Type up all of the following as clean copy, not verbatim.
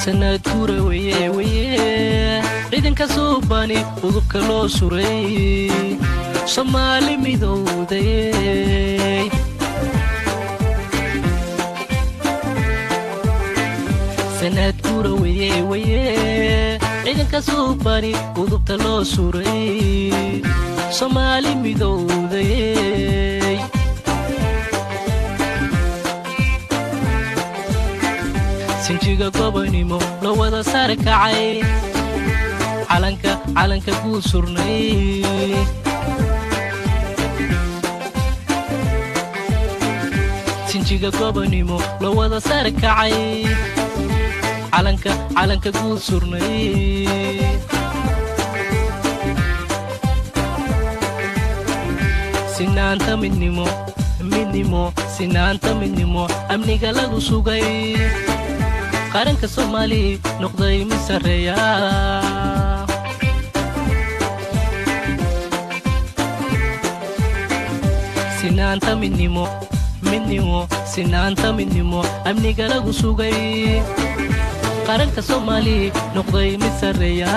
sanad gura weye ciidanka suubani udubka loo suray Soomaali midowday sanad gura weye ciidanka suubani udubka loo suray Soomaali midowday sinjiga gobanimo loo wada sar kacay calanka guul surnay sinjiga gobanimo loo wada sar kacay calanka guul surnay sinaanta midnimo amniga lagu sugay qaranka Soomaali noqday mid sareeya sinaanta midnimo amniga lagu sugay qaranka Soomaali noqday mid sareeya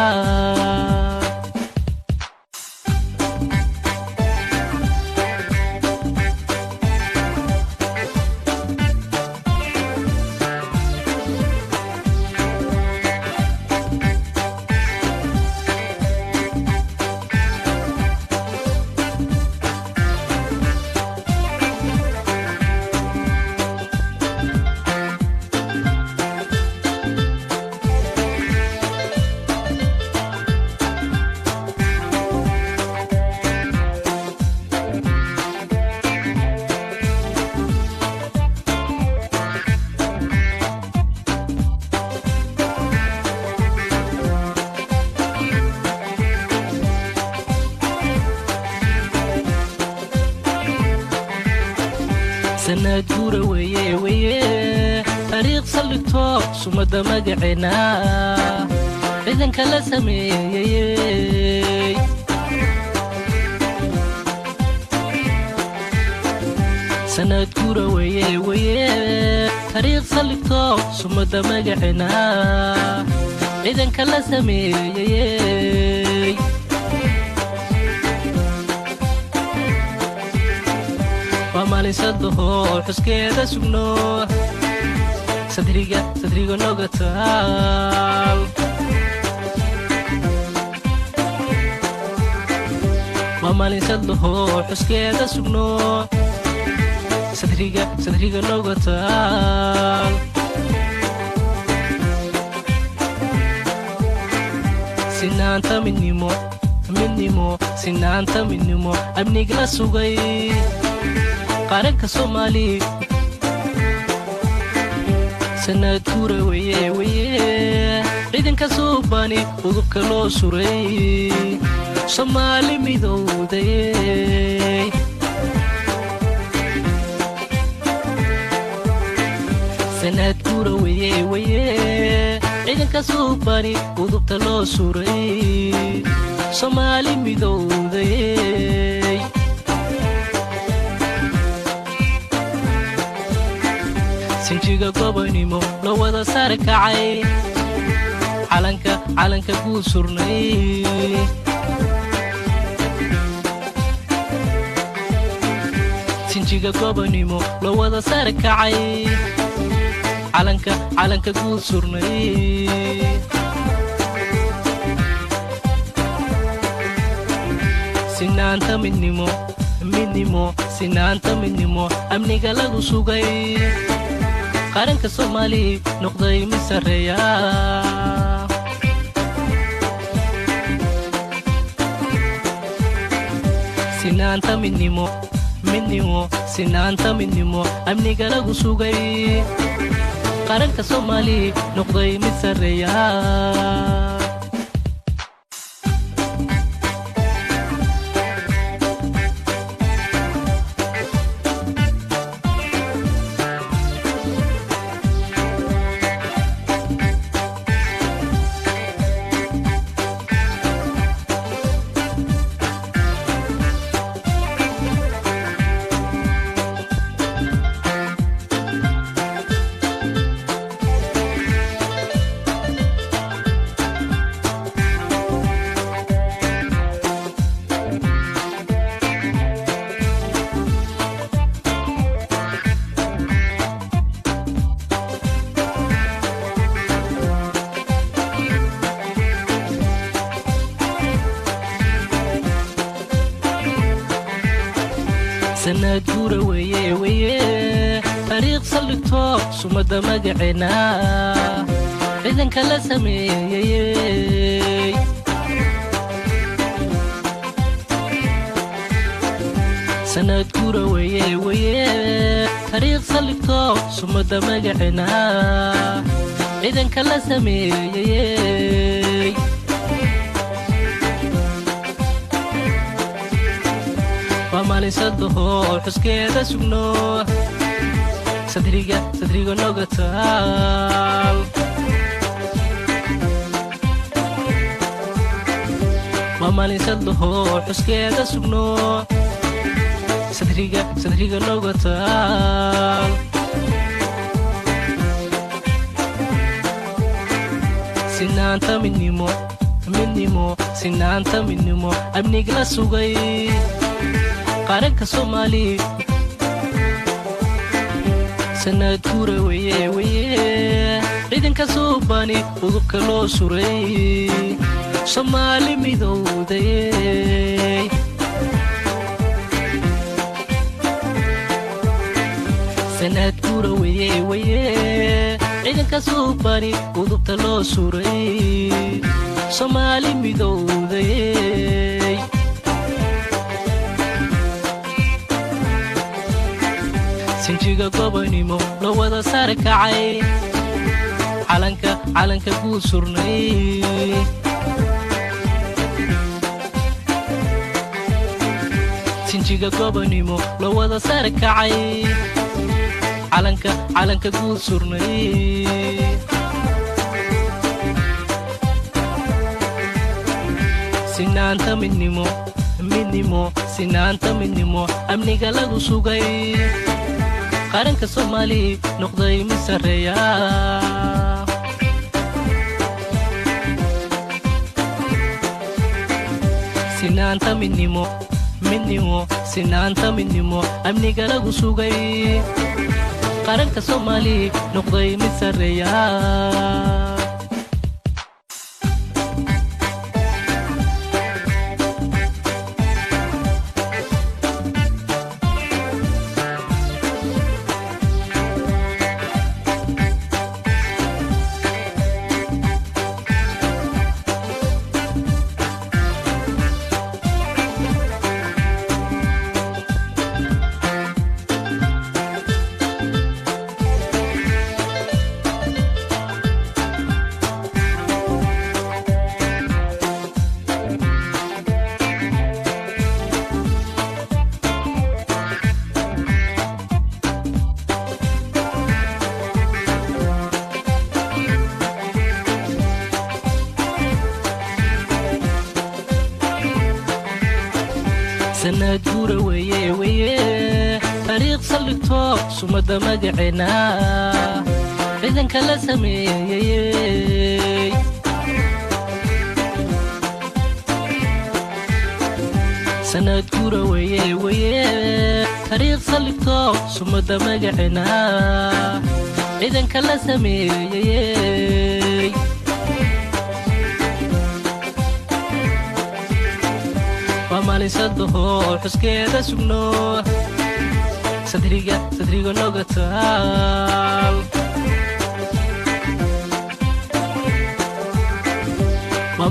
sanad gura weye tariiq salito sumada magacina ciidanka la sameeyay sanad gura weye tariiq salito sumada magacina ciidanka la sameeyay maalin sadaho xuskeeda sugno sadriga noga taal maalin sadaho xuskeeda sugno sadriga noga taal sinaanta midnimo amniga la sugay qaranka Soomaali sanad gura weye ciidanka suubani udubka loo suray Soomaali midowday sanad gura weye ciidanka suubani udubka loo suray Soomaali midowday sinjiga gobanimo loo wada sar kacay calanka guul surnay sinjiga gobanimo loo wada sar kacay calanka guul surnay sinaanta midnimo amniga lagu sugay qaranka Soomaali noqday mid sareeya sinaanta midnimo amniga lagu sugay qaranka Soomaali noqday mid sareeya sanad guura weye taariikh saldhigto sumada magaceena ciidanka la sameeyay sanad guura weye taariikh saldhigto sumada magaceena ciidanka la sameeyay maalin sadaho xuskeeda sugno sadriga noga taal maalin sadaho xuskeeda sugno sadriga noga taal sinaanta midnimo sinaanta midnimo amniga la sugay qaranka Soomaali sanad guura weye ciidanka Soomaali udubka loo suray Soomaali midowday sanad guura weye ciidanka Soomaali udubka loo suray Soomaali midowday sinjiga gobanimo loo wada sare kacay calanka guud surnay sinjiga gobanimo loo wada sare kacay calanka guud surnay sinaanta midnimo amniga lagu sugay qaranka Soomaali noqday mid sareeya sinaanta midnimo amniga lagu sugay qaranka Soomaali noqday mid sareeya sanad guura weye taariikh saldhigto sumada magaceena ciidanka la sameeyay sanad guura weye taariikh saldhigto sumada magaceena ciidanka la sameeyay maalin sadaho xuskeeda sugno sadriga noga taal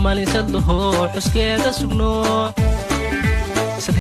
maalin sadaho xuskeeda sugno